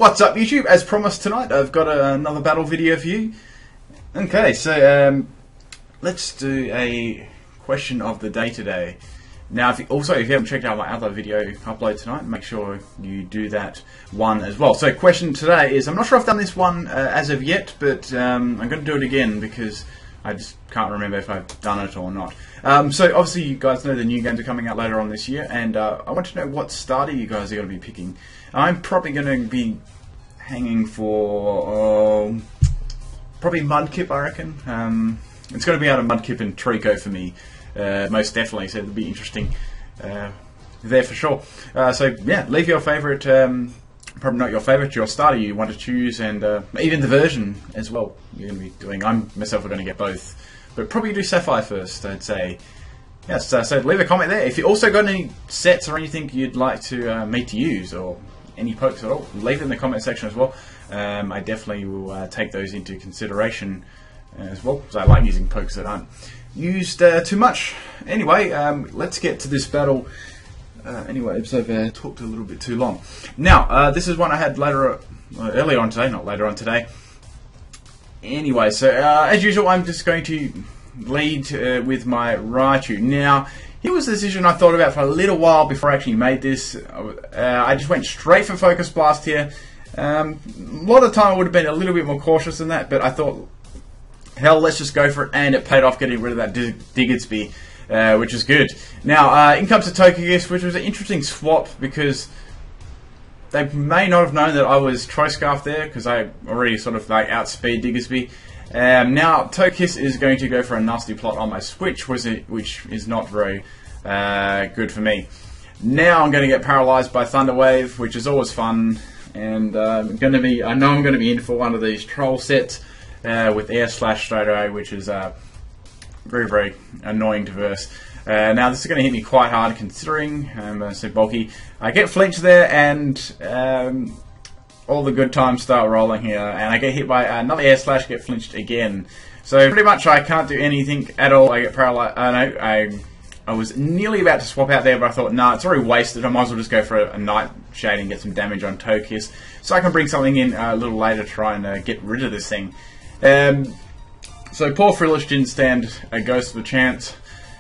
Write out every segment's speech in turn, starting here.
What's up, YouTube? As promised tonight, I've got another battle video for you. Okay, so let's do a question of the day today. Now, if you haven't checked out my other video upload tonight, make sure you do that one as well. So, question today is, I'm not sure if I've done this one as of yet, but I'm going to do it again because I just can't remember if I've done it or not. So, obviously, you guys know the new games are coming out later on this year, and I want to know what starter you guys are going to be picking. I'm probably going to be hanging for probably Mudkip, I reckon. It's going to be out of Mudkip and Trico for me, most definitely, so it'll be interesting there for sure. So yeah, leave your favourite, probably not your favourite, your starter you want to choose, and even the version as well you're going to be doing. I'm myself are going to get both, but probably do Sapphire first, I'd say. Yes, so leave a comment there. If you also got any sets or anything you'd like to me to use, or any pokes at all, leave it in the comment section as well. I definitely will take those into consideration as well, because I like using pokes that aren't used too much. Anyway, let's get to this battle. Anyway, so I've talked a little bit too long. Now, this is one I had earlier on today, not later on today. Anyway, so as usual, I'm just going to lead with my Raichu. Now, here was a decision I thought about for a little while before I actually made this. I just went straight for Focus Blast here. A lot of the time I would have been a little bit more cautious than that, but I thought, hell, let's just go for it, and it paid off getting rid of that Diggersby, which is good. Now, in comes the Togekiss, which was an interesting swap because they may not have known that I was Troy-Scarf there, because I already sort of like outspeed Diggersby. Now, Togekiss is going to go for a nasty plot on my Switch, which is not very good for me. Now I'm going to get paralysed by Thunder Wave, which is always fun, and I know I'm going to be in for one of these troll sets with Air Slash straight away, which is very, very annoying to verse. Now this is going to hit me quite hard considering I'm so bulky. I get flinched there, and all the good times start rolling here, and I get hit by another Air Slash, get flinched again. So pretty much I can't do anything at all. I get paralyzed. I was nearly about to swap out there, but I thought, nah, it's already wasted. I might as well just go for a Nightshade and get some damage on Togekiss, so I can bring something in a little later to try and get rid of this thing. So poor Frillish didn't stand a ghost of a chance,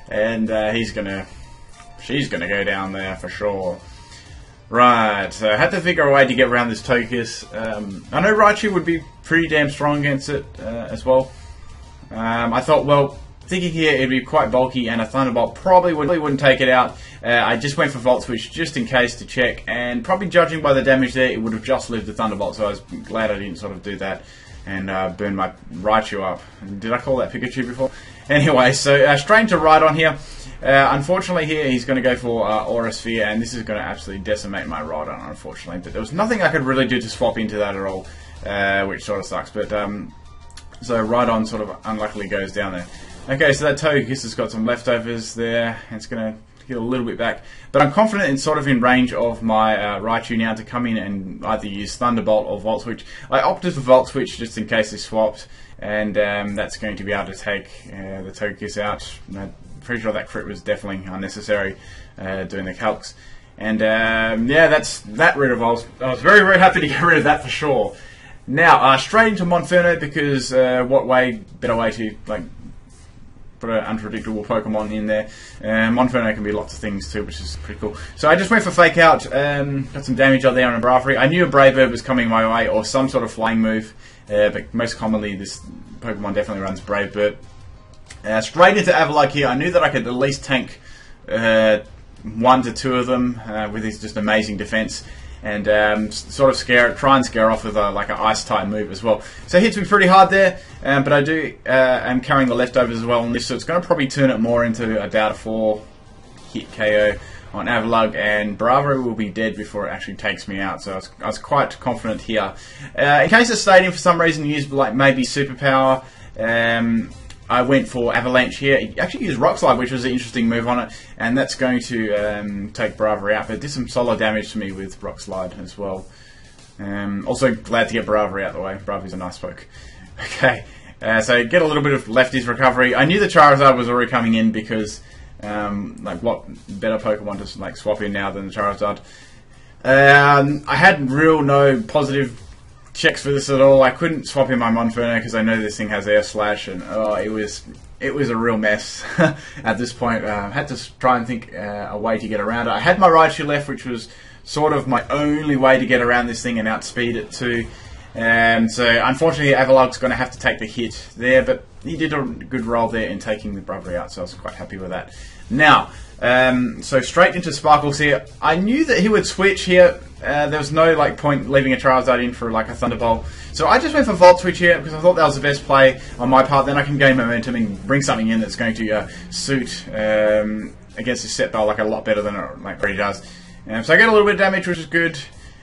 and she's gonna go down there for sure. Right, so I had to figure a way to get around this Togekiss. I know Raichu would be pretty damn strong against it as well. I thought, well, thinking here it'd be quite bulky, and a Thunderbolt probably wouldn't take it out. I just went for Volt Switch just in case to check, and probably judging by the damage there, it would have just lived the Thunderbolt, so I was glad I didn't sort of do that and burn my Raichu up. Did I call that Pikachu before? Anyway, so straight into Rhydon here. Unfortunately here he's going to go for Aura Sphere, and this is going to absolutely decimate my Rhydon, unfortunately. But there was nothing I could really do to swap into that at all, which sort of sucks. But so Rhydon sort of unluckily goes down there. Okay, so that Togekiss has got some leftovers there, and it's going to get a little bit back. But I'm confident in sort of in range of my Raichu now to come in and either use Thunderbolt or Volt Switch. I opted for Volt Switch just in case they swapped, and that's going to be able to take the Togekiss out. I'm pretty sure that crit was definitely unnecessary doing the calcs. And yeah, that's that rid of. I was very, very happy to get rid of that for sure. Now, straight into Monferno, because what better way to like put an unpredictable Pokemon in there. Monferno can be lots of things too, which is pretty cool. So I just went for Fake Out, got some damage out there on a Bravery. I knew a Brave Bird was coming my way, or some sort of flying move, but most commonly this Pokemon definitely runs Brave Bird. Straight into Avalugg here. I knew that I could at least tank 1 to 2 of them with his just amazing defense, and sort of try and scare off with like an Ice type move as well. So it hits me pretty hard there, but I am carrying the leftovers as well on this, so it's going to probably turn it more into about a 4 hit KO on Avalugg, and Bravo will be dead before it actually takes me out. So I was quite confident here. In case of Stadium for some reason used like maybe Superpower, I went for Avalanche here. He actually used Rock Slide, which was an interesting move on it, and that's going to take Bravery out, but it did some solid damage to me with Rock Slide as well. Also glad to get Bravery out of the way. Bravery's a nice poke. Okay, so get a little bit of lefties recovery. I knew the Charizard was already coming in because like what better Pokemon to like swap in now than the Charizard. I had no positive checks for this at all. I couldn't swap in my Monferno because I know this thing has air slash, and it was a real mess at this point. I had to try and think a way to get around it. I had my Raichu left, which was sort of my only way to get around this thing and outspeed it too. So unfortunately, Avalog's going to have to take the hit there, but he did a good roll there in taking the Bravery out, so I was quite happy with that. Now, so straight into Sparkles here. I knew that he would switch here. There was no point leaving a Charizard in for like a Thunderbolt. So I just went for Volt Switch here because I thought that was the best play on my part. Then I can gain momentum and bring something in that's going to suit against this set bell like a lot better than it already does. So I get a little bit of damage, which is good.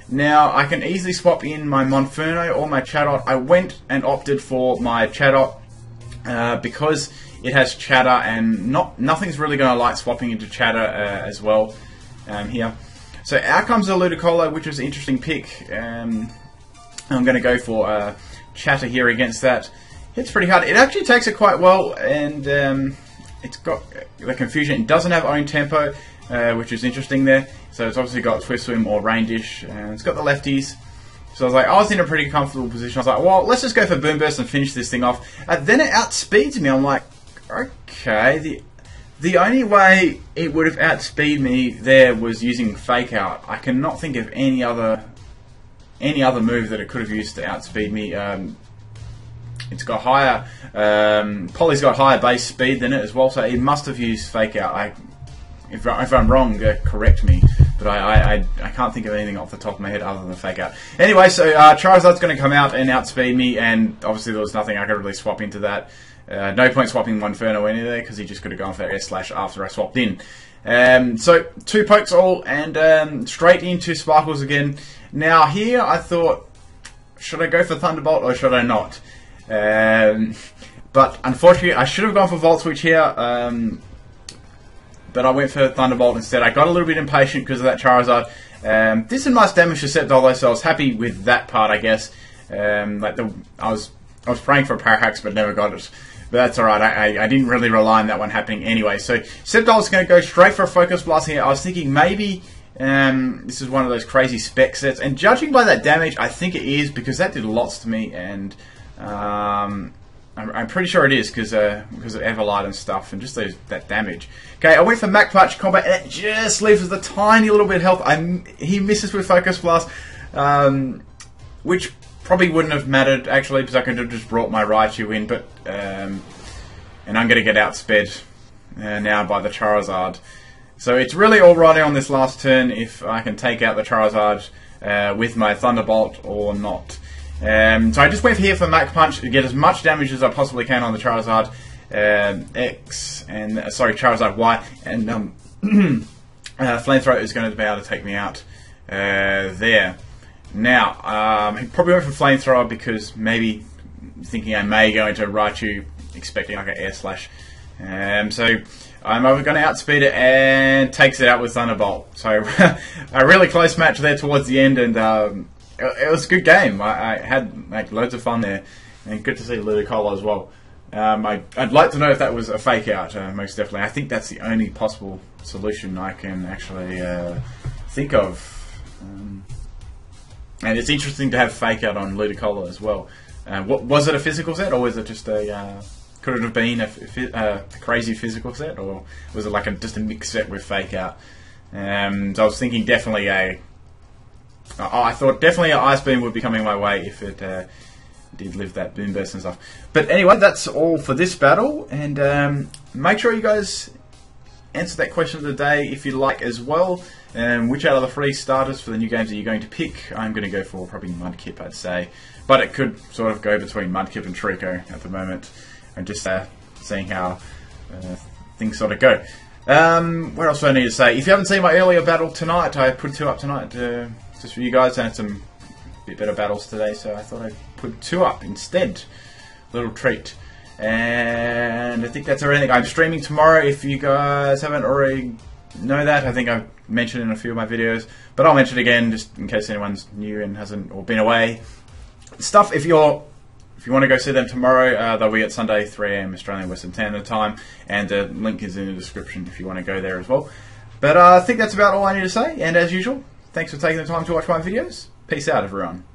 Now I can easily swap in my Monferno or my Chatot. I went and opted for my Chatot because it has Chatter, and nothing's really going to like swapping into Chatter as well here. So out comes a Ludicolo, which was an interesting pick. I'm going to go for Chatter here against that. Hits pretty hard. It actually takes it quite well, and it's got the confusion. It doesn't have own tempo, which is interesting there. So it's obviously got Swift Swim or Rain Dish. It's got the lefties. So I was in a pretty comfortable position. I was like, well, let's just go for Boom Burst and finish this thing off. Then it outspeeds me. I'm like, okay, the only way it would have outspeed me there was using Fake Out. I cannot think of any other move that it could have used to outspeed me. It's got higher, Polly's got higher base speed than it as well, so it must have used Fake Out. If I'm wrong, correct me, but I can't think of anything off the top of my head other than Fake Out. Anyway, so Charizard's going to come out and outspeed me, and obviously there was nothing I could really swap into that. No point swapping Monferno in there because he just could have gone for Air Slash after I swapped in. So 2 pokes all, and straight into Sparkles again. Now here I thought, should I go for Thunderbolt or should I not? But unfortunately I should have gone for Volt Switch here, but I went for Thunderbolt instead. I got a little bit impatient because of that Charizard. This is nice damage to set though, so I was happy with that part, I guess. I was praying for a Parahax but never got it. But that's alright, I didn't really rely on that one happening anyway. So Sceptile's going to go straight for a Focus Blast here. I was thinking maybe this is one of those crazy spec sets, and judging by that damage, I think it is, because that did lots to me, and I'm pretty sure it is because of Everlight and stuff, and just that damage. Okay, I went for Mach Punch combat, and it just leaves with a tiny little bit of health. He misses with Focus Blast, which probably wouldn't have mattered actually, because I could have just brought my Raichu in, but and I'm going to get outsped now by the Charizard. So it's really all riding on this last turn if I can take out the Charizard with my Thunderbolt or not. So I just went here for Mach Punch to get as much damage as I possibly can on the Charizard X, and Charizard Y, and Flamethrower is going to be able to take me out there. Now, he probably went for Flamethrower because maybe thinking I may go into Raichu, expecting like an Air Slash. So I'm going to outspeed it and takes it out with Thunderbolt. So a really close match there towards the end, and it was a good game. I had loads of fun there, and good to see Ludicolo as well. I'd like to know if that was a Fake Out, most definitely. I think that's the only possible solution I can actually think of. And it's interesting to have Fake Out on Ludicolo as well. What was it, a physical set, or was it just a... could it have been a crazy physical set, or was it like just a mixed set with Fake Out? So I was thinking definitely I thought definitely an Ice Beam would be coming my way if it did live that Boom Burst and stuff. But anyway, that's all for this battle, and make sure you guys answer that question of the day if you like as well. Which out of the 3 starters for the new games are you going to pick? I'm going to go for probably Mudkip, I'd say. But it could sort of go between Mudkip and Trico at the moment. And just seeing how things sort of go. What else do I need to say? If you haven't seen my earlier battle tonight, I put 2 up tonight just for you guys. I had some bit better battles today, so I thought I'd put 2 up instead. Little treat. And I think that's everything. I'm streaming tomorrow. If you guys haven't already know that, I think I've mentioned in a few of my videos, but I'll mention it again just in case anyone's new and hasn't or been away. Stuff, if you want to go see them tomorrow, they'll be at Sunday 3 AM Australian Western Standard Time, and the link is in the description if you want to go there as well. But I think that's about all I need to say, and as usual, thanks for taking the time to watch my videos. Peace out, everyone.